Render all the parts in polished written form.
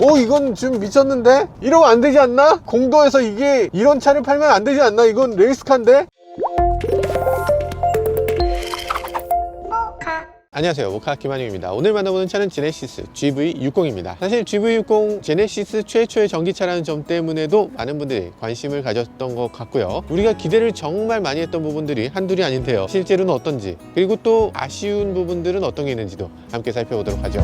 오, 이건 좀 미쳤는데? 이러면 안 되지 않나? 공도에서 이게 이런 차를 팔면 안 되지 않나? 이건 레이스카인데? 안녕하세요, 모카 김한용입니다. 오늘 만나보는 차는 제네시스 GV60입니다. 사실 GV60 제네시스 최초의 전기차라는 점 때문에도 많은 분들이 관심을 가졌던 것 같고요. 우리가 기대를 정말 많이 했던 부분들이 한둘이 아닌데요. 실제로는 어떤지, 그리고 또 아쉬운 부분들은 어떤 게 있는지도 함께 살펴보도록 하죠.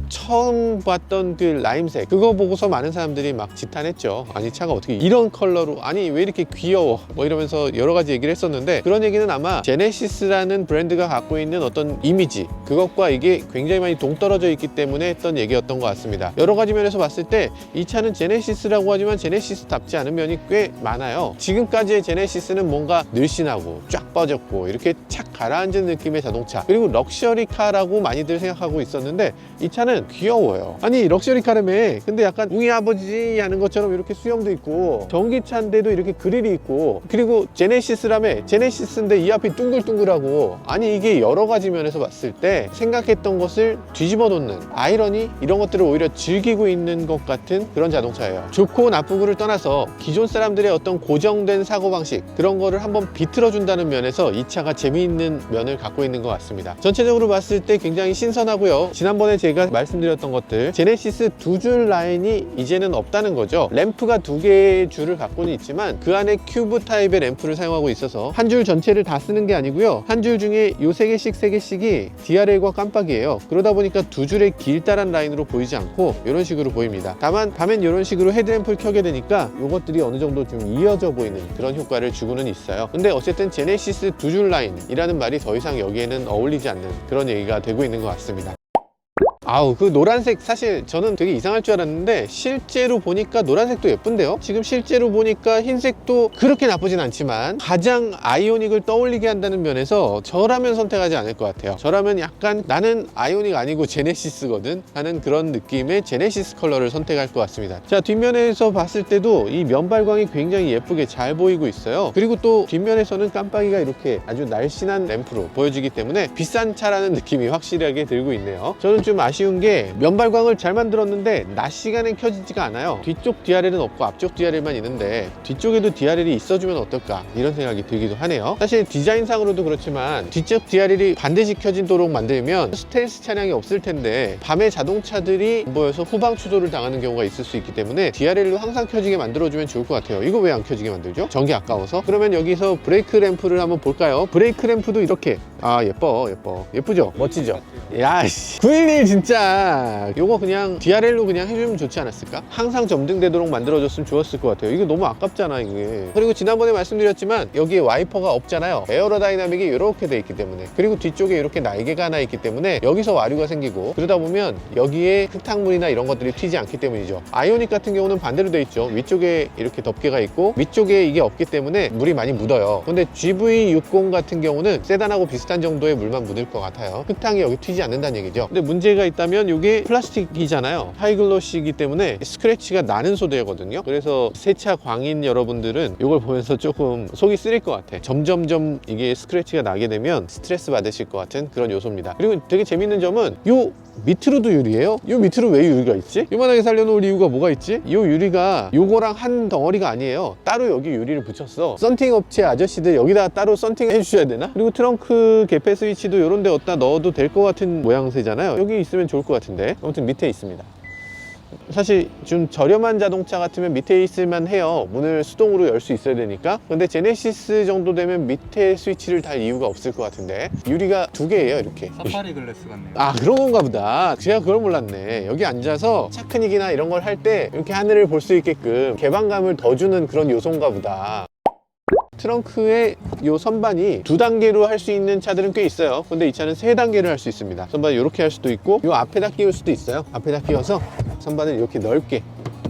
처음 봤던 그 라임색, 그거 보고서 많은 사람들이 막 지탄했죠. 아니, 차가 어떻게 이런 컬러로, 아니 왜 이렇게 귀여워, 뭐 이러면서 여러 가지 얘기를 했었는데, 그런 얘기는 아마 제네시스라는 브랜드가 갖고 있는 어떤 이미지, 그것과 이게 굉장히 많이 동떨어져 있기 때문에 했던 얘기였던 것 같습니다. 여러 가지 면에서 봤을 때 이 차는 제네시스라고 하지만 제네시스답지 않은 면이 꽤 많아요. 지금까지의 제네시스는 뭔가 늘씬하고 쫙 뻗었고 이렇게 착 가라앉은 느낌의 자동차, 그리고 럭셔리카라고 많이들 생각하고 있었는데, 이 차는 귀여워요. 아니, 럭셔리카라며. 근데 약간 웅이 아버지 하는 것처럼 이렇게 수염도 있고, 전기차인데도 이렇게 그릴이 있고, 그리고 제네시스라며. 제네시스인데 이 앞이 둥글둥글하고. 아니, 이게 여러 가지 면에서 봤을 때 생각했던 것을 뒤집어 놓는 아이러니, 이런 것들을 오히려 즐기고 있는 것 같은 그런 자동차예요. 좋고 나쁘고를 떠나서 기존 사람들의 어떤 고정된 사고방식, 그런 거를 한번 비틀어 준다는 면에서 이 차가 재미있는 면을 갖고 있는 것 같습니다. 전체적으로 봤을 때 굉장히 신선하고요. 지난번에 제가 말씀드렸던 것들, 제네시스 두 줄 라인이 이제는 없다는 거죠. 램프가 두 개의 줄을 갖고는 있지만 그 안에 큐브 타입의 램프를 사용하고 있어서 한 줄 전체를 다 쓰는 게 아니고요, 한 줄 중에 요 세 개씩이 DRL과 깜빡이에요. 그러다 보니까 두 줄의 길다란 라인으로 보이지 않고 이런 식으로 보입니다. 다만 밤엔 이런 식으로 헤드램프를 켜게 되니까 이것들이 어느 정도 좀 이어져 보이는 그런 효과를 주고는 있어요. 근데 어쨌든 제네시스 두 줄 라인이라는 말이 더 이상 여기에는 어울리지 않는 그런 얘기가 되고 있는 것 같습니다. 아우, 그 노란색, 사실 저는 되게 이상할 줄 알았는데 실제로 보니까 노란색도 예쁜데요. 지금 실제로 보니까 흰색도 그렇게 나쁘진 않지만 가장 아이오닉을 떠올리게 한다는 면에서 저라면 선택하지 않을 것 같아요. 저라면 약간 나는 아이오닉 아니고 제네시스거든 하는 그런 느낌의 제네시스 컬러를 선택할 것 같습니다. 자, 뒷면에서 봤을 때도 이 면발광이 굉장히 예쁘게 잘 보이고 있어요. 그리고 또 뒷면에서는 깜빡이가 이렇게 아주 날씬한 램프로 보여지기 때문에 비싼 차라는 느낌이 확실하게 들고 있네요. 저는 좀 아쉬운 게 면발광을 잘 만들었는데 낮 시간엔 켜지지가 않아요. 뒤쪽 DRL은 없고 앞쪽 DRL만 있는데 뒤쪽에도 DRL이 있어주면 어떨까, 이런 생각이 들기도 하네요. 사실 디자인상으로도 그렇지만 뒤쪽 DRL이 반드시 켜지도록 만들면 스텔스 차량이 없을 텐데 밤에 자동차들이 안 보여서 후방 추돌을 당하는 경우가 있을 수 있기 때문에 DRL로 항상 켜지게 만들어주면 좋을 것 같아요. 이거 왜 안 켜지게 만들죠? 전기 아까워서. 그러면 여기서 브레이크 램프를 한번 볼까요? 브레이크 램프도 이렇게, 아, 예쁘죠? 멋지죠? 야씨, 911 진짜 요거 그냥 DRL로 그냥 해주면 좋지 않았을까? 항상 점등되도록 만들어줬으면 좋았을 것 같아요. 이게 너무 아깝잖아, 이게. 그리고 지난번에 말씀드렸지만 여기에 와이퍼가 없잖아요. 에어로다이나믹이 이렇게 돼 있기 때문에, 그리고 뒤쪽에 이렇게 날개가 하나 있기 때문에 여기서 와류가 생기고, 그러다 보면 여기에 흙탕물이나 이런 것들이 튀지 않기 때문이죠. 아이오닉 같은 경우는 반대로 돼 있죠. 위쪽에 이렇게 덮개가 있고 위쪽에 이게 없기 때문에 물이 많이 묻어요. 근데 GV60 같은 경우는 세단하고 비슷한 정도의 물만 묻을 것 같아요. 흙탕이 여기 튀지 않는다는 얘기죠. 근데 문제가 있다면 이게 플라스틱이잖아요. 하이글로시이기 때문에 스크래치가 나는 소재거든요. 그래서 세차 광인 여러분들은 이걸 보면서 조금 속이 쓰릴 것 같아. 점점점 이게 스크래치가 나게 되면 스트레스 받으실 것 같은 그런 요소입니다. 그리고 되게 재밌는 점은 요 밑으로도 유리예요. 요 밑으로 왜 유리가 있지? 요만하게 살려놓을 이유가 뭐가 있지? 요 유리가 요거랑 한 덩어리가 아니에요. 따로 여기 유리를 붙였어. 썬팅 업체 아저씨들 여기다 따로 썬팅 해주셔야 되나? 그리고 트렁크 개폐 스위치도 요런 데 어디다 넣어도 될 것 같은 모양새잖아요. 여기 있으면 좋을 것 같은데. 아무튼 밑에 있습니다. 사실 좀 저렴한 자동차 같으면 밑에 있을만 해요. 문을 수동으로 열 수 있어야 되니까. 근데 제네시스 정도 되면 밑에 스위치를 달 이유가 없을 것 같은데, 유리가 두 개예요, 이렇게. 사파리 글래스 같네요. 아, 그런 건가 보다. 제가 그걸 몰랐네. 여기 앉아서 차크닉이나 이런 걸 할 때 이렇게 하늘을 볼 수 있게끔 개방감을 더 주는 그런 요소인가 보다. 트렁크의 요 선반이 두 단계로 할 수 있는 차들은 꽤 있어요. 근데 이 차는 세 단계를 할 수 있습니다. 선반 이렇게 할 수도 있고 요 앞에다 끼울 수도 있어요. 앞에다 끼워서 선반을 이렇게 넓게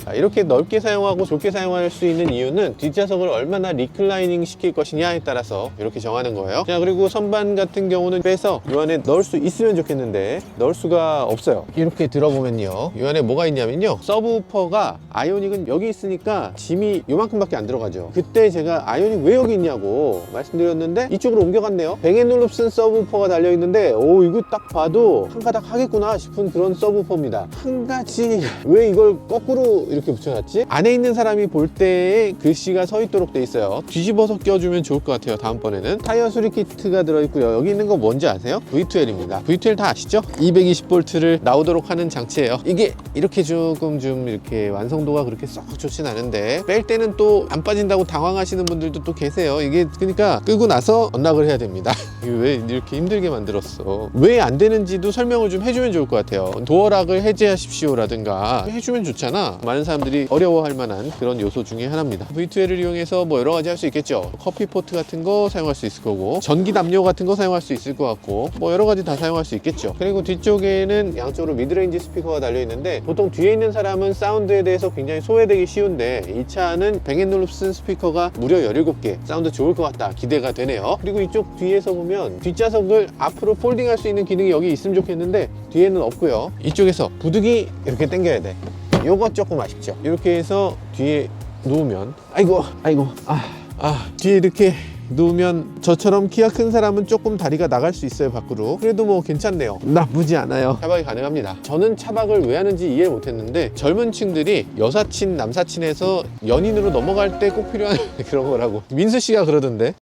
자, 이렇게 넓게 사용하고 좁게 사용할 수 있는 이유는 뒷좌석을 얼마나 리클라이닝 시킬 것이냐에 따라서 이렇게 정하는 거예요. 자, 그리고 선반 같은 경우는 빼서 이 안에 넣을 수 있으면 좋겠는데 넣을 수가 없어요. 이렇게 들어보면요, 이 안에 뭐가 있냐면요, 서브우퍼가 아이오닉은 여기 있으니까 짐이 요만큼밖에 안 들어가죠. 그때 제가 아이오닉 왜 여기 있냐고 말씀드렸는데 이쪽으로 옮겨갔네요. 뱅앤올룹슨 서브우퍼가 달려있는데 오, 이거 딱 봐도 한 가닥 하겠구나 싶은 그런 서브우퍼입니다. 한 가지 왜 이걸 거꾸로 이렇게 붙여놨지? 안에 있는 사람이 볼 때에 글씨가 서 있도록 돼 있어요. 뒤집어서 껴주면 좋을 것 같아요. 다음번에는 타이어 수리 키트가 들어있고요. 여기 있는 거 뭔지 아세요? V12입니다. V12 다 아시죠? 220V를 나오도록 하는 장치예요. 이게 이렇게 조금 좀 이렇게 완성도가 그렇게 썩 좋진 않은데 뺄 때는 또 안 빠진다고 당황하시는 분들도 또 계세요. 이게 그러니까 끄고 나서 언락을 해야 됩니다. 이게 왜 이렇게 힘들게 만들었어? 왜 안 되는지도 설명을 좀 해주면 좋을 것 같아요. 도어락을 해제하십시오 라든가 해주면 좋잖아. 많은 사람들이 어려워할 만한 그런 요소 중에 하나입니다. V12를 이용해서 뭐 여러 가지 할 수 있겠죠. 커피포트 같은 거 사용할 수 있을 거고, 전기 담요 같은 거 사용할 수 있을 것 같고, 뭐 여러 가지 다 사용할 수 있겠죠. 그리고 뒤쪽에는 양쪽으로 미드레인지 스피커가 달려 있는데 보통 뒤에 있는 사람은 사운드에 대해서 굉장히 소외되기 쉬운데 이 차는 뱅앤올룹슨 스피커가 무려 17개, 사운드 좋을 것 같다, 기대가 되네요. 그리고 이쪽 뒤에서 보면 뒷좌석을 앞으로 폴딩할 수 있는 기능이 여기 있으면 좋겠는데 뒤에는 없고요. 이쪽에서 부득이 이렇게 당겨야 돼. 요거 조금 아쉽죠. 이렇게 해서 뒤에 누우면 아이고 뒤에 이렇게 누우면 저처럼 키가 큰 사람은 조금 다리가 나갈 수 있어요, 밖으로. 그래도 뭐 괜찮네요. 나쁘지 않아요. 차박이 가능합니다. 저는 차박을 왜 하는지 이해 못했는데 젊은 층들이 여사친 남사친에서 연인으로 넘어갈 때 꼭 필요한 그런 거라고 민수 씨가 그러던데.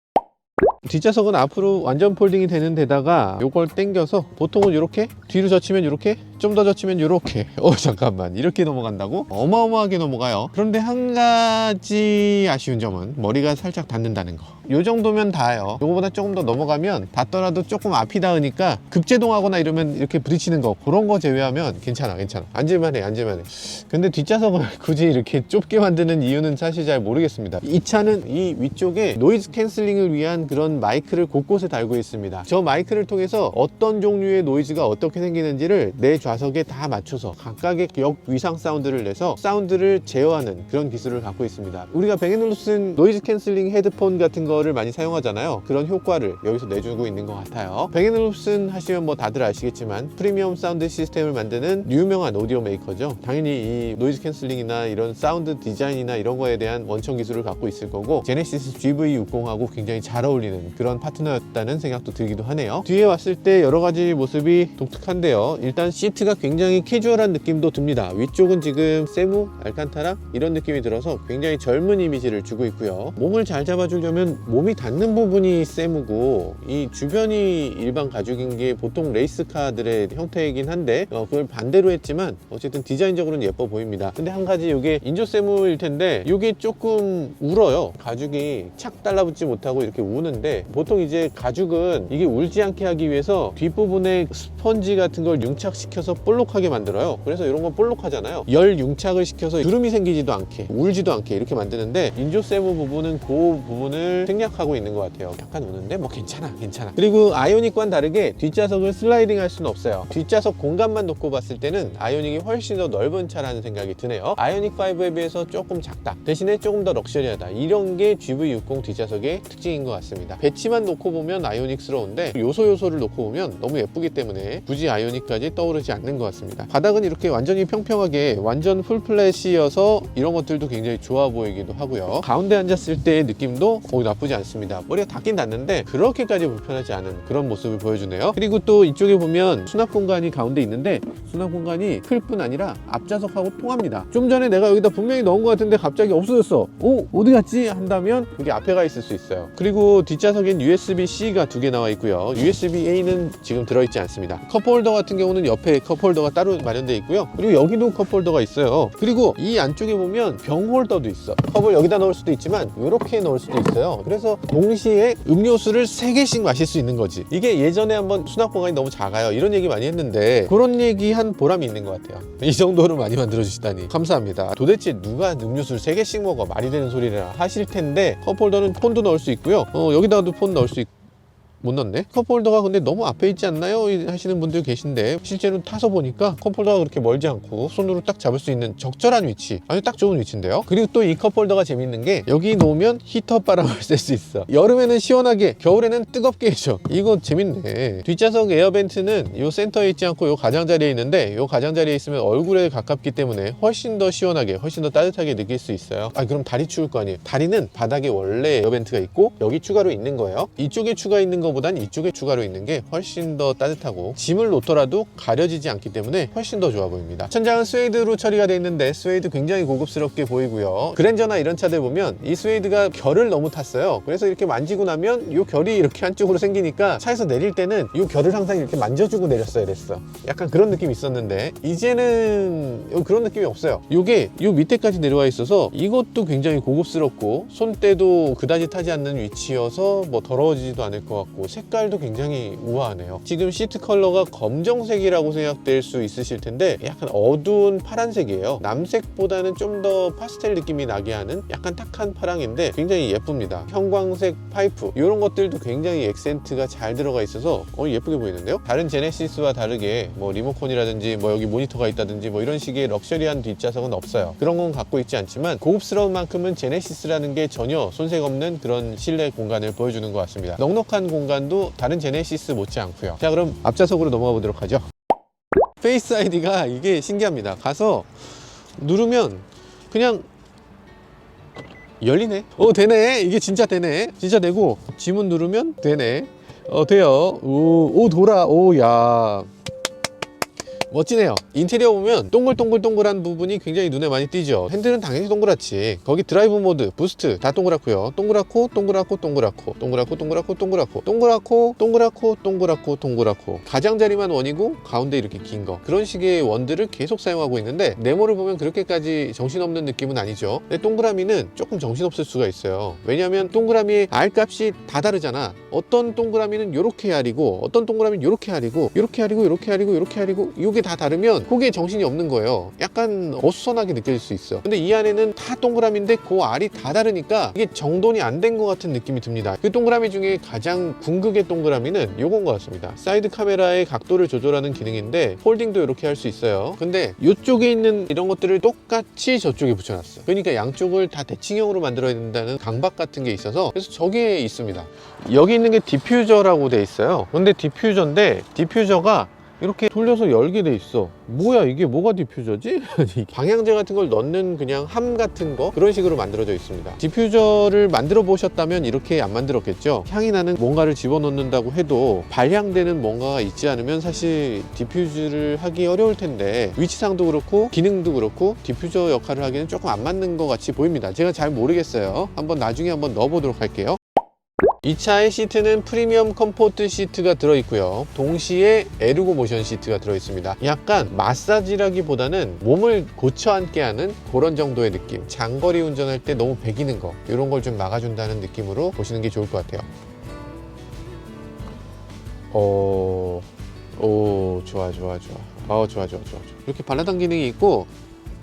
뒷좌석은 앞으로 완전 폴딩이 되는 데다가 요걸 당겨서 보통은 이렇게 뒤로 젖히면 이렇게, 좀 더 젖히면 이렇게, 잠깐만, 이렇게 넘어간다고? 어마어마하게 넘어가요. 그런데 한 가지 아쉬운 점은 머리가 살짝 닿는다는 거. 요 정도면 닿아요. 요거보다 조금 더 넘어가면 닿더라도 조금 앞이 닿으니까 급제동하거나 이러면 이렇게 부딪히는 거, 그런 거 제외하면 괜찮아. 앉을만해. 근데 뒷좌석을 굳이 이렇게 좁게 만드는 이유는 사실 잘 모르겠습니다. 이 차는 이 위쪽에 노이즈 캔슬링을 위한 그런 마이크를 곳곳에 달고 있습니다. 저 마이크를 통해서 어떤 종류의 노이즈가 어떻게 생기는지를 내 좌석에 다 맞춰서 각각의 역 위상 사운드를 내서 사운드를 제어하는 그런 기술을 갖고 있습니다. 우리가 뱅앤올룹슨 노이즈 캔슬링 헤드폰 같은 거를 많이 사용하잖아요. 그런 효과를 여기서 내주고 있는 것 같아요. 뱅앤올룹슨 하시면 뭐 다들 아시겠지만 프리미엄 사운드 시스템을 만드는 유명한 오디오 메이커죠. 당연히 이 노이즈 캔슬링이나 이런 사운드 디자인이나 이런 거에 대한 원천 기술을 갖고 있을 거고, 제네시스 GV60하고 굉장히 잘 어울리는 그런 파트너였다는 생각도 들기도 하네요. 뒤에 왔을 때 여러 가지 모습이 독특한데요. 일단 시트가 굉장히 캐주얼한 느낌도 듭니다. 위쪽은 지금 세무, 알칸타라 이런 느낌이 들어서 굉장히 젊은 이미지를 주고 있고요. 몸을 잘 잡아주려면 몸이 닿는 부분이 세무고 이 주변이 일반 가죽인 게 보통 레이스카들의 형태이긴 한데 그걸 반대로 했지만 어쨌든 디자인적으로는 예뻐 보입니다. 근데 한 가지 이게 인조 세무일 텐데 이게 조금 울어요. 가죽이 착 달라붙지 못하고 이렇게 우는데, 보통 이제 가죽은 이게 울지 않게 하기 위해서 뒷부분에 스펀지 같은 걸 융착시켜서 볼록하게 만들어요. 그래서 이런 건 볼록하잖아요. 열 융착을 시켜서 주름이 생기지도 않게, 울지도 않게 이렇게 만드는데 인조 세무 부분은 그 부분을 생략하고 있는 것 같아요. 약간 우는데 뭐 괜찮아. 그리고 아이오닉과는 다르게 뒷좌석을 슬라이딩 할 수는 없어요. 뒷좌석 공간만 놓고 봤을 때는 아이오닉이 훨씬 더 넓은 차라는 생각이 드네요. 아이오닉5에 비해서 조금 작다, 대신에 조금 더 럭셔리하다, 이런 게 GV60 뒷좌석의 특징인 것 같습니다. 배치만 놓고 보면 아이오닉스러운데 요소를 놓고 보면 너무 예쁘기 때문에 굳이 아이오닉까지 떠오르지 않는 것 같습니다. 바닥은 이렇게 완전히 평평하게 완전 풀플랫이어서 이런 것들도 굉장히 좋아 보이기도 하고요. 가운데 앉았을 때의 느낌도 나쁘지 않습니다. 머리가 닿긴 닿는데 그렇게까지 불편하지 않은 그런 모습을 보여주네요. 그리고 또 이쪽에 보면 수납 공간이 가운데 있는데 수납 공간이 클 뿐 아니라 앞좌석하고 통합니다. 좀 전에 내가 여기다 분명히 넣은 것 같은데 갑자기 없어졌어. 어디 갔지? 한다면 여기 앞에 가 있을 수 있어요. 그리고 뒷좌석엔 USB-C가 2개 나와 있고요. USB-A는 지금 들어있지 않습니다. 컵홀더 같은 경우는 옆에 컵홀더가 따로 마련되어 있고요. 그리고 여기도 컵홀더가 있어요. 그리고 이 안쪽에 보면 병홀더도 있어. 컵을 여기다 넣을 수도 있지만 이렇게 넣을 수도 있어요. 그래서 동시에 음료수를 3개씩 마실 수 있는 거지. 이게 예전에 한번 수납 공간이 너무 작아요, 이런 얘기 많이 했는데 그런 얘기 한 보람이 있는 것 같아요. 이 정도로 많이 만들어주시다니 감사합니다. 도대체 누가 음료수를 3개씩 먹어, 말이 되는 소리라 하실 텐데 컵홀더는 폰도 넣을 수 있고요. 여기다가도 폰 넣을 수 있고 못 넣네. 컵홀더가 근데 너무 앞에 있지 않나요? 하시는 분들 계신데 실제로 타서 보니까 컵홀더가 그렇게 멀지 않고 손으로 딱 잡을 수 있는 적절한 위치, 아주 딱 좋은 위치인데요. 그리고 또 이 컵홀더가 재밌는 게 여기 놓으면 히터 바람을 쐴 수 있어. 여름에는 시원하게, 겨울에는 뜨겁게 해줘. 이거 재밌네. 뒷좌석 에어벤트는 이 센터에 있지 않고 이 가장자리에 있는데, 이 가장자리에 있으면 얼굴에 가깝기 때문에 훨씬 더 시원하게, 훨씬 더 따뜻하게 느낄 수 있어요. 아, 그럼 다리 추울 거 아니에요. 다리는 바닥에 원래 에어벤트가 있고 여기 추가로 있는 거예요. 이쪽에 추가 있는 것보단 이쪽에 추가로 있는 게 훨씬 더 따뜻하고, 짐을 놓더라도 가려지지 않기 때문에 훨씬 더 좋아 보입니다. 천장은 스웨이드로 처리가 되어 있는데 스웨이드 굉장히 고급스럽게 보이고요. 그랜저나 이런 차들 보면 이 스웨이드가 결을 너무 탔어요. 그래서 이렇게 만지고 나면 이 결이 이렇게 한쪽으로 생기니까 차에서 내릴 때는 이 결을 항상 이렇게 만져주고 내렸어야 됐어. 약간 그런 느낌이 있었는데 이제는 그런 느낌이 없어요. 이게 이 밑에까지 내려와 있어서 이것도 굉장히 고급스럽고, 손때도 그다지 타지 않는 위치여서 뭐 더러워지지도 않을 것 같고, 색깔도 굉장히 우아하네요. 지금 시트 컬러가 검정색이라고 생각될 수 있으실 텐데 약간 어두운 파란색이에요. 남색보다는 좀 더 파스텔 느낌이 나게 하는 약간 탁한 파랑인데 굉장히 예쁩니다. 형광색 파이프 이런 것들도 굉장히 액센트가 잘 들어가 있어서 예쁘게 보이는데요. 다른 제네시스와 다르게 뭐 리모컨이라든지 뭐 여기 모니터가 있다든지 뭐 이런 식의 럭셔리한 뒷좌석은 없어요. 그런 건 갖고 있지 않지만 고급스러운 만큼은 제네시스라는 게 전혀 손색 없는 그런 실내 공간을 보여주는 것 같습니다. 넉넉한 공간도 다른 제네시스 못지않고요. 자, 그럼 앞좌석으로 넘어가 보도록 하죠. 페이스 아이디가 이게 신기합니다. 가서 누르면 그냥 열리네. 되네. 이게 진짜 되네. 진짜 되고, 지문 누르면 되네. 돼요. 오, 돌아. 오, 야. 멋지네요. 인테리어 보면 동글동글동글한 부분이 굉장히 눈에 많이 띄죠. 핸들은 당연히 동그랗지. 거기 드라이브 모드, 부스트 다 동그랗고요. 동그랗고 동그랗고 동그랗고 동그랗고 동그랗고 동그랗고 동그랗고 동그랗고 동그랗고 동그랗고, 가장자리만 원이고 가운데 이렇게 긴 거, 그런 식의 원들을 계속 사용하고 있는데 네모를 보면 그렇게까지 정신없는 느낌은 아니죠. 근데 동그라미는 조금 정신없을 수가 있어요. 왜냐하면 동그라미의 R값이 다 다르잖아. 어떤 동그라미는 요렇게 R이고 어떤 동그라미는 요렇게 R이고 요렇게 R이고 요렇게 R이고 요렇게 R이고, 이게 다 다르면 그게 정신이 없는 거예요. 약간 어수선하게 느껴질 수 있어. 근데 이 안에는 다 동그라미인데 그 알이 다 다르니까 이게 정돈이 안 된 것 같은 느낌이 듭니다. 그 동그라미 중에 가장 궁극의 동그라미는 요건 것 같습니다. 사이드 카메라의 각도를 조절하는 기능인데 폴딩도 이렇게 할 수 있어요. 근데 이쪽에 있는 이런 것들을 똑같이 저쪽에 붙여놨어. 그러니까 양쪽을 다 대칭형으로 만들어야 된다는 강박 같은 게 있어서, 그래서 저게 있습니다. 여기 있는 게 디퓨저라고 돼 있어요. 근데 디퓨저인데 디퓨저가 이렇게 돌려서 열게 돼 있어. 뭐야, 이게 뭐가 디퓨저지? 방향제 같은 걸 넣는 그냥 함 같은 거, 그런 식으로 만들어져 있습니다. 디퓨저를 만들어 보셨다면 이렇게 안 만들었겠죠. 향이 나는 뭔가를 집어넣는다고 해도 발향되는 뭔가가 있지 않으면 사실 디퓨즈를 하기 어려울 텐데, 위치상도 그렇고 기능도 그렇고 디퓨저 역할을 하기는 조금 안 맞는 것 같이 보입니다. 제가 잘 모르겠어요. 나중에 한번 넣어보도록 할게요. 이 차의 시트는 프리미엄 컴포트 시트가 들어있고요. 동시에 에르고 모션 시트가 들어있습니다. 약간 마사지라기보다는 몸을 고쳐 앉게 하는 그런 정도의 느낌. 장거리 운전할 때 너무 배기는 거, 이런 걸 좀 막아준다는 느낌으로 보시는 게 좋을 것 같아요. 좋아. 좋아. 이렇게 발라당 기능이 있고,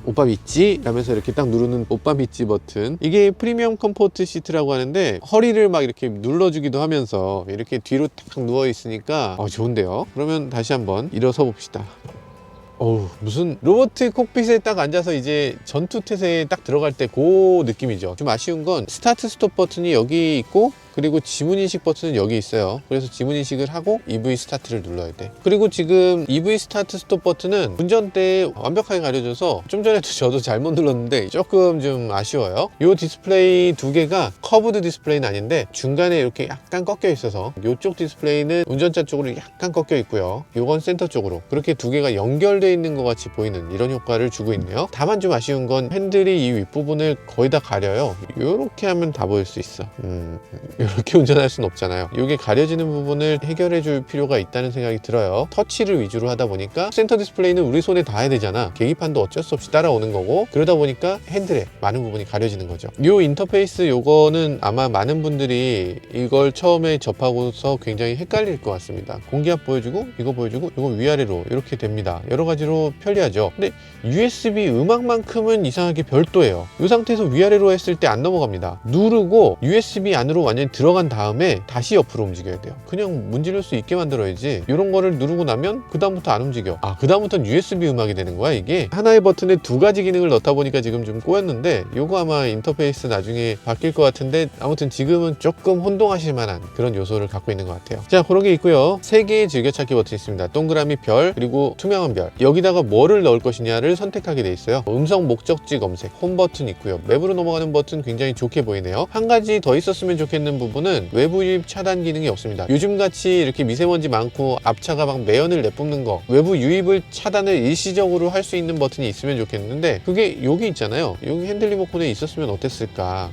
오빠 믿지? 라면서 이렇게 딱 누르는 오빠 믿지 버튼. 이게 프리미엄 컴포트 시트라고 하는데 허리를 막 이렇게 눌러주기도 하면서 이렇게 뒤로 딱 누워 있으니까 좋은데요. 그러면 다시 한번 일어서 봅시다. 무슨 로보트 콕핏에 딱 앉아서 이제 전투 태세에 딱 들어갈 때 그 느낌이죠. 좀 아쉬운 건 스타트 스톱 버튼이 여기 있고, 그리고 지문인식 버튼은 여기 있어요. 그래서 지문인식을 하고 EV 스타트를 눌러야 돼. 그리고 지금 EV 스타트 스톱 버튼은 운전대에 완벽하게 가려져서 좀 전에도 저도 잘못 눌렀는데 조금 좀 아쉬워요. 이 디스플레이 두 개가 커브드 디스플레이는 아닌데 중간에 이렇게 약간 꺾여 있어서, 이쪽 디스플레이는 운전자 쪽으로 약간 꺾여 있고요. 이건 센터 쪽으로, 그렇게 두 개가 연결되어 있는 것 같이 보이는 이런 효과를 주고 있네요. 다만 좀 아쉬운 건 핸들이 이 윗부분을 거의 다 가려요. 이렇게 하면 다 보일 수 있어. 이렇게 운전할 수는 없잖아요. 이게 가려지는 부분을 해결해 줄 필요가 있다는 생각이 들어요. 터치를 위주로 하다 보니까 센터 디스플레이는 우리 손에 닿아야 되잖아. 계기판도 어쩔 수 없이 따라오는 거고, 그러다 보니까 핸들에 많은 부분이 가려지는 거죠. 이 인터페이스 요거는 아마 많은 분들이 이걸 처음에 접하고서 굉장히 헷갈릴 것 같습니다. 공기압 보여주고 이거 보여주고 이건 위아래로 이렇게 됩니다. 여러 가지로 편리하죠. 근데 USB 음악만큼은 이상하게 별도예요. 이 상태에서 위아래로 했을 때 안 넘어갑니다. 누르고 USB 안으로 완전히 들어간 다음에 다시 옆으로 움직여야 돼요. 그냥 문지를 수 있게 만들어야지. 이런 거를 누르고 나면 그 다음부터 안 움직여. 그 다음부터는 USB 음악이 되는 거야. 이게 하나의 버튼에 두 가지 기능을 넣다 보니까 지금 좀 꼬였는데, 요거 아마 인터페이스 나중에 바뀔 것 같은데, 아무튼 지금은 조금 혼동하실 만한 그런 요소를 갖고 있는 것 같아요. 자, 그런 게 있고요. 3개의 즐겨찾기 버튼이 있습니다. 동그라미, 별, 그리고 투명한 별. 여기다가 뭐를 넣을 것이냐를 선택하게 돼 있어요. 음성 목적지 검색, 홈 버튼 있고요. 맵으로 넘어가는 버튼 굉장히 좋게 보이네요. 한 가지 더 있었으면 좋겠는 부분은 외부 유입 차단 기능이 없습니다. 요즘같이 이렇게 미세먼지 많고 앞차가 막 매연을 내뿜는 거, 외부 유입을 차단을 일시적으로 할 수 있는 버튼이 있으면 좋겠는데, 그게 여기 있잖아요. 여기 핸들 리모컨에 있었으면 어땠을까.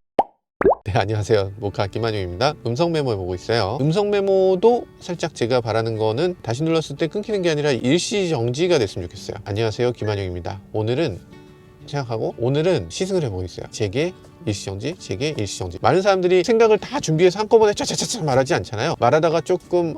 네, 안녕하세요. 모카 김한용입니다. 음성 메모 해보고 있어요. 음성 메모도 살짝 제가 바라는 거는 다시 눌렀을 때 끊기는 게 아니라 일시 정지가 됐으면 좋겠어요. 안녕하세요. 김한용입니다. 오늘은 시승을 해보고 있어요. 제게 일시정지, 제게 일시정지. 많은 사람들이 생각을 다 준비해서 한꺼번에 차차차차 말하지 않잖아요. 말하다가 조금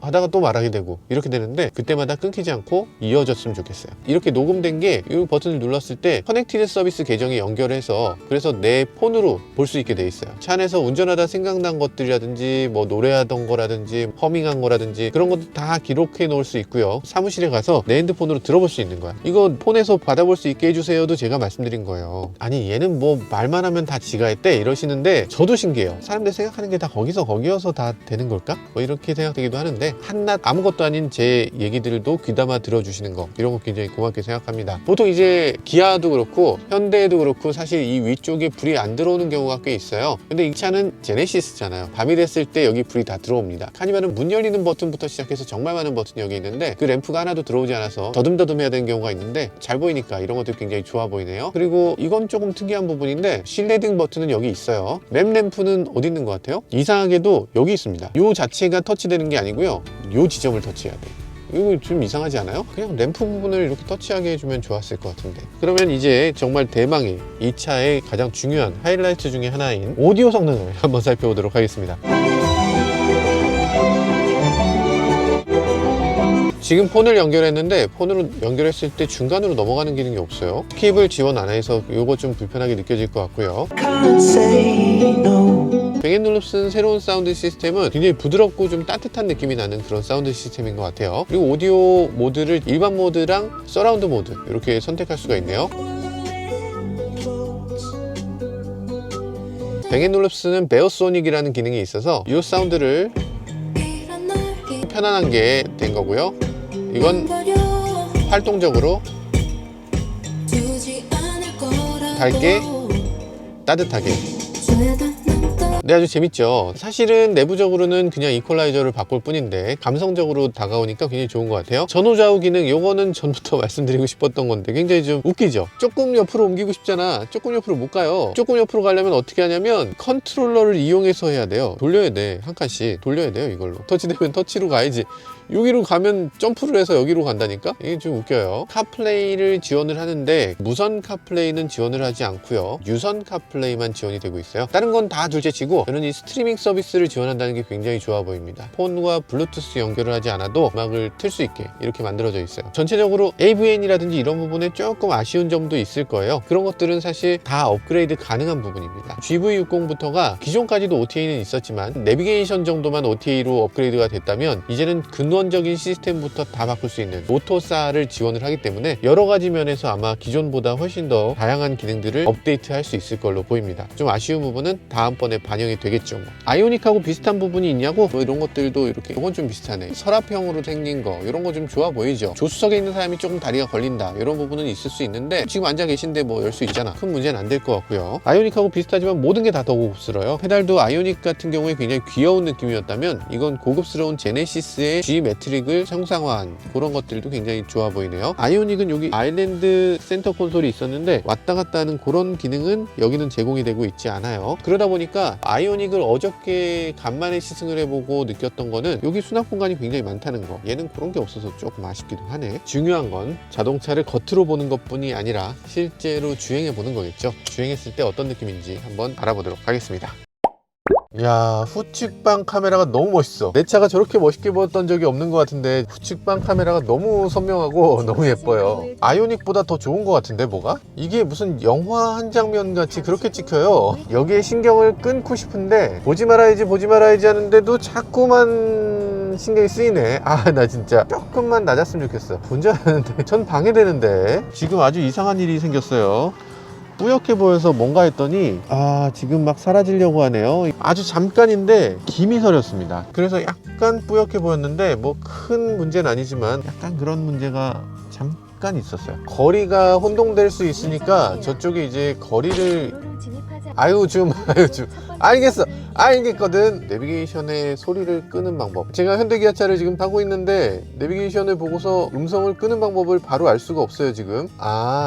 하다가 또 말하게 되고 이렇게 되는데, 그때마다 끊기지 않고 이어졌으면 좋겠어요. 이렇게 녹음된 게 이 버튼을 눌렀을 때 커넥티드 서비스 계정에 연결해서, 그래서 내 폰으로 볼 수 있게 돼 있어요. 차 안에서 운전하다 생각난 것들이라든지 뭐 노래하던 거라든지 허밍한 거라든지 그런 것도 다 기록해 놓을 수 있고요. 사무실에 가서 내 핸드폰으로 들어볼 수 있는 거야. 이거 폰에서 받아볼 수 있게 해주세요도 제가 말씀드린 거예요. 아니 얘는 뭐 말만 하면 다 지가 했대 이러시는데, 저도 신기해요. 사람들 생각하는 게 다 거기서 다 되는 걸까? 뭐 이렇게 생각되기도 하는데, 한낱 아무것도 아닌 제 얘기들도 귀담아 들어주시는 거, 이런 거 굉장히 고맙게 생각합니다. 보통 이제 기아도 그렇고 현대에도 그렇고 사실 이 위쪽에 불이 안 들어오는 경우가 꽤 있어요. 근데 이 차는 제네시스잖아요. 밤이 됐을 때 여기 불이 다 들어옵니다. 카니발은 문 열리는 버튼부터 시작해서 정말 많은 버튼이 여기 있는데, 그 램프가 하나도 들어오지 않아서 더듬더듬 해야 되는 경우가 있는데, 잘 보이니까 이런 것들 굉장히 좋아 보이네요. 그리고 이건 조금 특이한 부분인데, 실내등 버튼은 여기 있어요. 맵 램프는 어디 있는 것 같아요? 이상하게도 여기 있습니다. 이 자체가 터치되는 게 아니고요, 이 지점을 터치해야 돼요. 이거 좀 이상하지 않아요? 그냥 램프 부분을 이렇게 터치하게 해주면 좋았을 것 같은데. 그러면 이제 정말 대망의 이 차의 가장 중요한 하이라이트 중에 하나인 오디오 성능을 한번 살펴보도록 하겠습니다. 지금 폰을 연결했는데, 폰으로 연결했을 때 중간으로 넘어가는 기능이 없어요. 스킵을 지원 안 해서 이거 좀 불편하게 느껴질 것 같고요. 뱅앤올룹슨 새로운 사운드 시스템은 굉장히 부드럽고 좀 따뜻한 느낌이 나는 그런 사운드 시스템인 것 같아요. 그리고 오디오 모드를 일반 모드랑 서라운드 모드 이렇게 선택할 수가 있네요. 뱅앤올룹슨은 베어소닉이라는 기능이 있어서 이 사운드를 편안한 게 된 거고요. 이건 활동적으로 밝게 따뜻하게. 네, 아주 재밌죠. 사실은 내부적으로는 그냥 이퀄라이저를 바꿀 뿐인데 감성적으로 다가오니까 굉장히 좋은 것 같아요. 전후좌우 기능, 요거는 전부터 말씀드리고 싶었던 건데 굉장히 좀 웃기죠. 조금 옆으로 옮기고 싶잖아. 조금 옆으로 못 가요. 조금 옆으로 가려면 어떻게 하냐면 컨트롤러를 이용해서 해야 돼요. 돌려야 돼. 한 칸씩 돌려야 돼요. 이걸로 터치되면 터치로 가야지. 여기로 가면 점프를 해서 여기로 간다니까? 이게 좀 웃겨요. 카플레이를 지원을 하는데 무선 카플레이는 지원을 하지 않고요, 유선 카플레이만 지원이 되고 있어요. 다른 건 다 둘째치고 저는 이 스트리밍 서비스를 지원한다는 게 굉장히 좋아 보입니다. 폰과 블루투스 연결을 하지 않아도 음악을 틀 수 있게 이렇게 만들어져 있어요. 전체적으로 AVN이라든지 이런 부분에 조금 아쉬운 점도 있을 거예요. 그런 것들은 사실 다 업그레이드 가능한 부분입니다. GV60부터가 기존까지도 OTA는 있었지만 내비게이션 정도만 OTA로 업그레이드가 됐다면, 이제는 근원적인 시스템부터 다 바꿀 수 있는 오토사를 지원을 하기 때문에 여러 가지 면에서 아마 기존보다 훨씬 더 다양한 기능들을 업데이트할 수 있을 걸로 보입니다. 좀 아쉬운 부분은 다음번에 반영이 되겠죠. 아이오닉하고 비슷한 부분이 있냐고? 뭐 이런 것들도 이렇게, 이건 좀 비슷하네. 서랍형으로 생긴 거, 이런 거 좀 좋아 보이죠. 조수석에 있는 사람이 조금 다리가 걸린다, 이런 부분은 있을 수 있는데, 지금 앉아 계신데 뭐 열 수 있잖아. 큰 문제는 안 될 것 같고요. 아이오닉하고 비슷하지만 모든 게 다 더 고급스러워요. 페달도 아이오닉 같은 경우에 굉장히 귀여운 느낌이었다면, 이건 고급스러운 제네시스의 G 매트릭을 형상화한 그런 것들도 굉장히 좋아 보이네요. 아이오닉은 여기 아일랜드 센터 콘솔이 있었는데 왔다 갔다 하는 그런 기능은 여기는 제공이 되고 있지 않아요. 그러다 보니까 아이오닉을 어저께 간만에 시승을 해보고 느꼈던 거는 여기 수납 공간이 굉장히 많다는 거. 얘는 그런 게 없어서 조금 아쉽기도 하네. 중요한 건 자동차를 겉으로 보는 것뿐이 아니라 실제로 주행해 보는 거겠죠. 주행했을 때 어떤 느낌인지 한번 알아보도록 하겠습니다. 야, 후측방 카메라가 너무 멋있어. 내 차가 저렇게 멋있게 보였던 적이 없는 것 같은데 후측방 카메라가 너무 선명하고 너무 예뻐요. 아이오닉보다 더 좋은 것 같은데 뭐가? 이게 무슨 영화 한 장면 같이 그렇게 찍혀요. 여기에 신경을 끊고 싶은데 보지 말아야지 하는데도 자꾸만 신경이 쓰이네. 아, 나 진짜 조금만 낮았으면 좋겠어. 본줄 아는데 전 방해되는데. 지금 아주 이상한 일이 생겼어요. 뿌옇게 보여서 뭔가 했더니 지금 막 사라지려고 하네요. 아주 잠깐인데 김이 서렸습니다. 그래서 약간 뿌옇게 보였는데 뭐 큰 문제는 아니지만 약간 그런 문제가 잠깐 있었어요. 거리가 혼동될 수 있으니까 저쪽에 이제 거리를 알겠거든. 내비게이션의 소리를 끄는 방법. 제가 현대기아차를 지금 타고 있는데 내비게이션을 보고서 음성을 끄는 방법을 바로 알 수가 없어요 지금.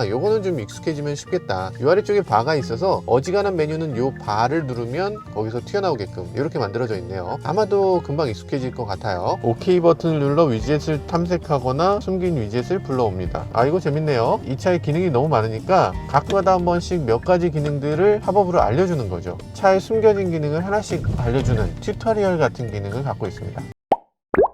요거는 좀 익숙해지면 쉽겠다. 요 아래쪽에 바가 있어서 어지간한 메뉴는 요 바를 누르면 거기서 튀어나오게끔 이렇게 만들어져 있네요. 아마도 금방 익숙해질 것 같아요. OK 버튼을 눌러 위젯을 탐색하거나 숨긴 위젯을 불러옵니다. 이거 재밌네요. 이 차의 기능이 너무 많으니까 가끔가다 한 번씩 몇 가지 기능들을 팝업으로 알려주는 거죠. 차에 숨겨진 기능을 하나씩 알려주는 튜토리얼 같은 기능을 갖고 있습니다.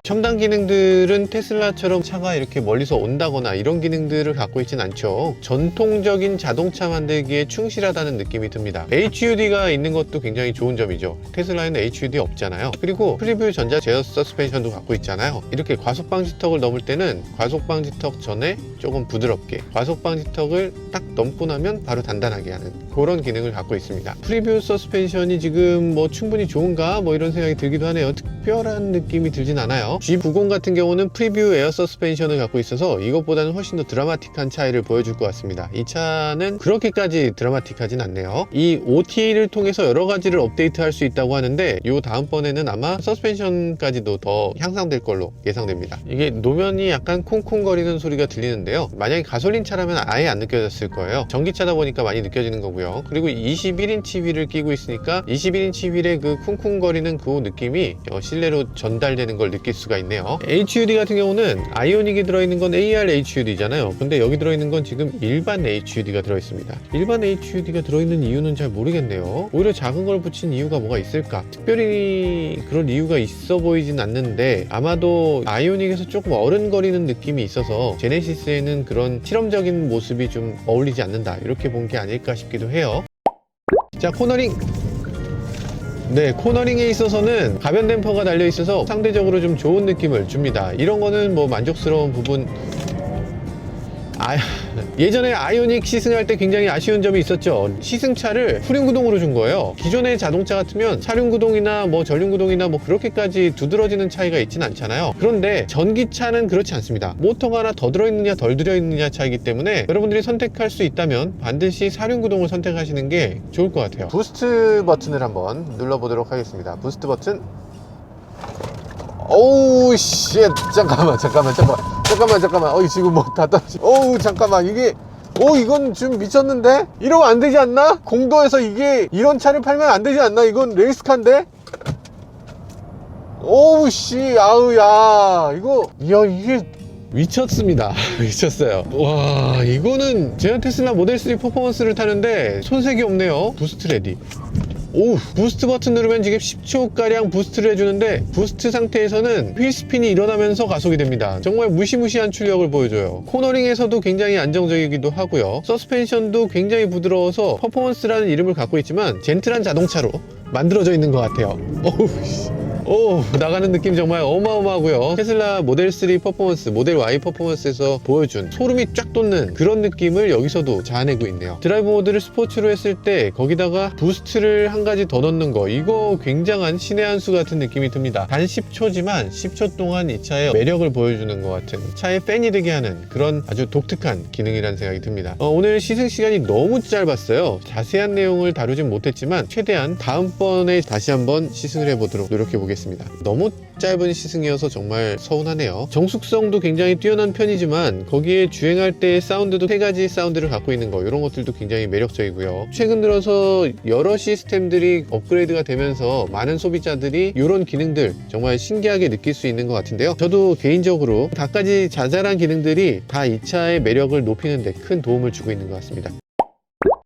첨단 기능들은 테슬라처럼 차가 이렇게 멀리서 온다거나 이런 기능들을 갖고 있진 않죠. 전통적인 자동차 만들기에 충실하다는 느낌이 듭니다. HUD가 있는 것도 굉장히 좋은 점이죠. 테슬라에는 HUD 없잖아요. 그리고 프리뷰 전자 제어 서스펜션도 갖고 있잖아요. 이렇게 과속 방지턱을 넘을 때는 과속 방지턱 전에 조금 부드럽게, 과속 방지턱을 딱 넘고 나면 바로 단단하게 하는 그런 기능을 갖고 있습니다. 프리뷰 서스펜션이 지금 뭐 충분히 좋은가 뭐 이런 생각이 들기도 하네요. 특별한 느낌이 들진 않아요. G90 같은 경우는 프리뷰 에어 서스펜션을 갖고 있어서 이것보다는 훨씬 더 드라마틱한 차이를 보여줄 것 같습니다. 이 차는 그렇게까지 드라마틱하진 않네요. 이 OTA를 통해서 여러 가지를 업데이트할 수 있다고 하는데 이 다음번에는 아마 서스펜션까지도 더 향상될 걸로 예상됩니다. 이게 노면이 약간 콩콩거리는 소리가 들리는데요. 만약에 가솔린 차라면 아예 안 느껴졌을 거예요. 전기차다 보니까 많이 느껴지는 거고요. 그리고 21인치 휠을 끼고 있으니까 21인치 휠의 그 쿵쿵거리는 그 느낌이 실내로 전달되는 걸 느낄 수가 있네요. HUD 같은 경우는 아이오닉이 들어있는 건 AR HUD잖아요. 근데 여기 들어있는 건 지금 일반 HUD가 들어있습니다. 일반 HUD가 들어있는 이유는 잘 모르겠네요. 오히려 작은 걸 붙인 이유가 뭐가 있을까? 특별히 그런 이유가 있어 보이진 않는데 아마도 아이오닉에서 조금 어른거리는 느낌이 있어서 제네시스에는 그런 실험적인 모습이 좀 어울리지 않는다 이렇게 본 게 아닐까 싶기도 해요. 자, 코너링! 네, 코너링에 있어서는 가변 댐퍼가 달려 있어서 상대적으로 좀 좋은 느낌을 줍니다. 이런 거는 뭐 만족스러운 부분. 예전에 아이오닉 시승할 때 굉장히 아쉬운 점이 있었죠. 시승차를 후륜구동으로 준 거예요. 기존의 자동차 같으면 사륜구동이나 뭐 전륜구동이나 뭐 그렇게까지 두드러지는 차이가 있진 않잖아요. 그런데 전기차는 그렇지 않습니다. 모터가 하나 더 들어있느냐 덜 들어있느냐 차이기 때문에 여러분들이 선택할 수 있다면 반드시 사륜구동을 선택하시는 게 좋을 것 같아요. 부스트 버튼을 한번 눌러보도록 하겠습니다. 부스트 버튼. 오우 씨, 잠깐만 지금 뭐 다 떨어지. 오우 잠깐만, 이게 이건 좀 미쳤는데? 이러면 안 되지 않나? 공도에서 이게 이런 차를 팔면 안 되지 않나? 이건 레이스카인데? 오우 씨, 야 이게 미쳤습니다. 미쳤어요. 와, 이거는 제가 테슬라 모델 3 퍼포먼스를 타는데 손색이 없네요. 부스트 레디. 부스트 버튼 누르면 지금 10초가량 부스트를 해주는데 부스트 상태에서는 휠스핀이 일어나면서 가속이 됩니다. 정말 무시무시한 출력을 보여줘요. 코너링에서도 굉장히 안정적이기도 하고요. 서스펜션도 굉장히 부드러워서 퍼포먼스라는 이름을 갖고 있지만 젠틀한 자동차로 만들어져 있는 것 같아요. 나가는 느낌 정말 어마어마하고요. 테슬라 모델 3 퍼포먼스, 모델 Y 퍼포먼스에서 보여준 소름이 쫙 돋는 그런 느낌을 여기서도 자아내고 있네요. 드라이브 모드를 스포츠로 했을 때 거기다가 부스트를 한 가지 더 넣는 거, 이거 굉장한 신의 한 수 같은 느낌이 듭니다. 단 10초지만 10초 동안 이 차의 매력을 보여주는 것 같은, 차의 팬이 되게 하는 그런 아주 독특한 기능이라는 생각이 듭니다. 오늘 시승 시간이 너무 짧았어요. 자세한 내용을 다루진 못했지만 최대한 다음번에 다시 한번 시승을 해보도록 노력해보겠습니다. 너무 짧은 시승이어서 정말 서운하네요. 정숙성도 굉장히 뛰어난 편이지만 거기에 주행할 때의 사운드도 3가지 사운드를 갖고 있는 거, 이런 것들도 굉장히 매력적이고요. 최근 들어서 여러 시스템들이 업그레이드가 되면서 많은 소비자들이 이런 기능들 정말 신기하게 느낄 수 있는 것 같은데요. 저도 개인적으로 갖가지 자잘한 기능들이 다 이 차의 매력을 높이는 데 큰 도움을 주고 있는 것 같습니다.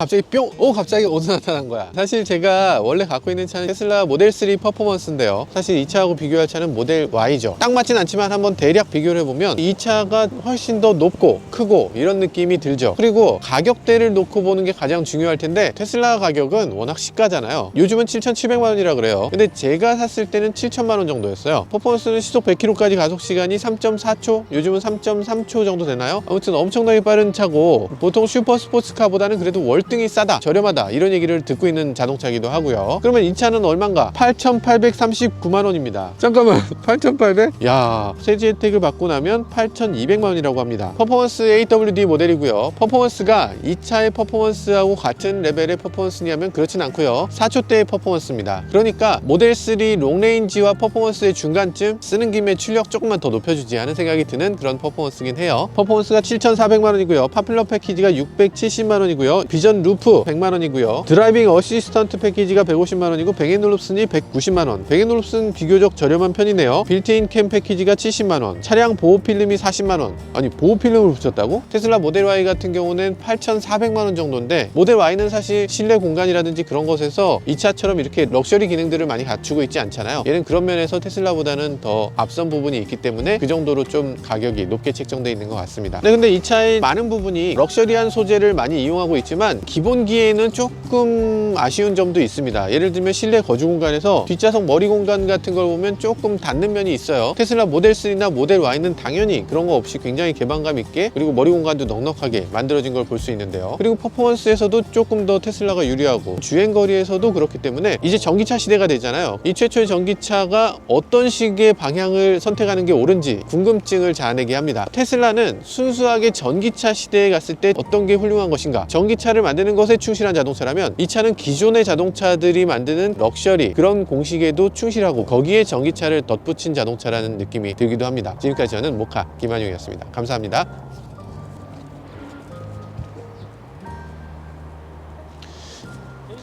갑자기 뿅! 갑자기 어디서 나타난 거야. 사실 제가 원래 갖고 있는 차는 테슬라 모델 3 퍼포먼스인데요. 사실 이 차하고 비교할 차는 모델 Y죠. 딱 맞진 않지만 한번 대략 비교를 해보면 이 차가 훨씬 더 높고 크고 이런 느낌이 들죠. 그리고 가격대를 놓고 보는 게 가장 중요할 텐데 테슬라 가격은 워낙 시가잖아요. 요즘은 7,700만 원이라 그래요. 근데 제가 샀을 때는 7천만 원 정도였어요. 퍼포먼스는 시속 100km까지 가속 시간이 3.4초, 요즘은 3.3초 정도 되나요? 아무튼 엄청나게 빠른 차고 보통 슈퍼 스포츠카보다는 그래도 월등히 싸다, 저렴하다 이런 얘기를 듣고 있는 자동차이기도 하고요. 그러면 이 차는 얼마인가? 8,839만 원입니다. 잠깐만, 8,800? 야, 세제 혜택을 받고 나면 8,200만 원이라고 합니다. 퍼포먼스 AWD 모델이고요. 퍼포먼스가 이 차의 퍼포먼스하고 같은 레벨의 퍼포먼스냐면 그렇진 않고요. 4초대의 퍼포먼스입니다. 그러니까 모델 3 롱레인지와 퍼포먼스의 중간쯤 쓰는 김에 출력 조금만 더 높여주지 하는 생각이 드는 그런 퍼포먼스긴 해요. 퍼포먼스가 7,400만 원이고요. 파퓰러 패키지가 670만 원이고요. 비전 루프 100만 원이고요. 드라이빙 어시스턴트 패키지가 150만 원이고 뱅앤올룹슨이 190만 원. 뱅앤올룹슨 비교적 저렴한 편이네요. 빌트인 캠 패키지가 70만 원. 차량 보호 필름이 40만 원. 아니, 보호 필름을 붙였다고? 테슬라 모델 Y 같은 경우는 8,400만 원 정도인데 모델 Y는 사실 실내 공간이라든지 그런 것에서 이 차처럼 이렇게 럭셔리 기능들을 많이 갖추고 있지 않잖아요. 얘는 그런 면에서 테슬라보다는 더 앞선 부분이 있기 때문에 그 정도로 좀 가격이 높게 책정되어 있는 것 같습니다. 네, 근데 이 차의 많은 부분이 럭셔리한 소재를 많이 이용하고 있지만 기본기에는 조금 아쉬운 점도 있습니다. 예를 들면 실내 거주 공간에서 뒷좌석 머리 공간 같은 걸 보면 조금 닿는 면이 있어요. 테슬라 모델 3나 모델 Y는 당연히 그런 거 없이 굉장히 개방감 있게, 그리고 머리 공간도 넉넉하게 만들어진 걸 볼 수 있는데요. 그리고 퍼포먼스에서도 조금 더 테슬라가 유리하고 주행거리에서도 그렇기 때문에 이제 전기차 시대가 되잖아요. 이 최초의 전기차가 어떤 식의 방향을 선택하는 게 옳은지 궁금증을 자아내게 합니다. 테슬라는 순수하게 전기차 시대에 갔을 때 어떤 게 훌륭한 것인가, 전기차를 만드는 것에 충실한 자동차라면 이 차는 기존의 자동차들이 만드는 럭셔리 그런 공식에도 충실하고 거기에 전기차를 덧붙인 자동차라는 느낌이 들기도 합니다. 지금까지 저는 모카 김한용이었습니다. 감사합니다.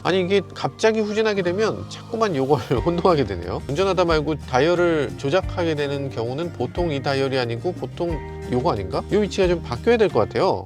아니, 이게 갑자기 후진하게 되면 자꾸만 요걸 혼동하게 되네요. 운전하다 말고 다이얼을 조작하게 되는 경우는 보통 이 다이얼이 아니고 보통 요거 아닌가? 이 위치가 좀 바뀌어야 될 것 같아요.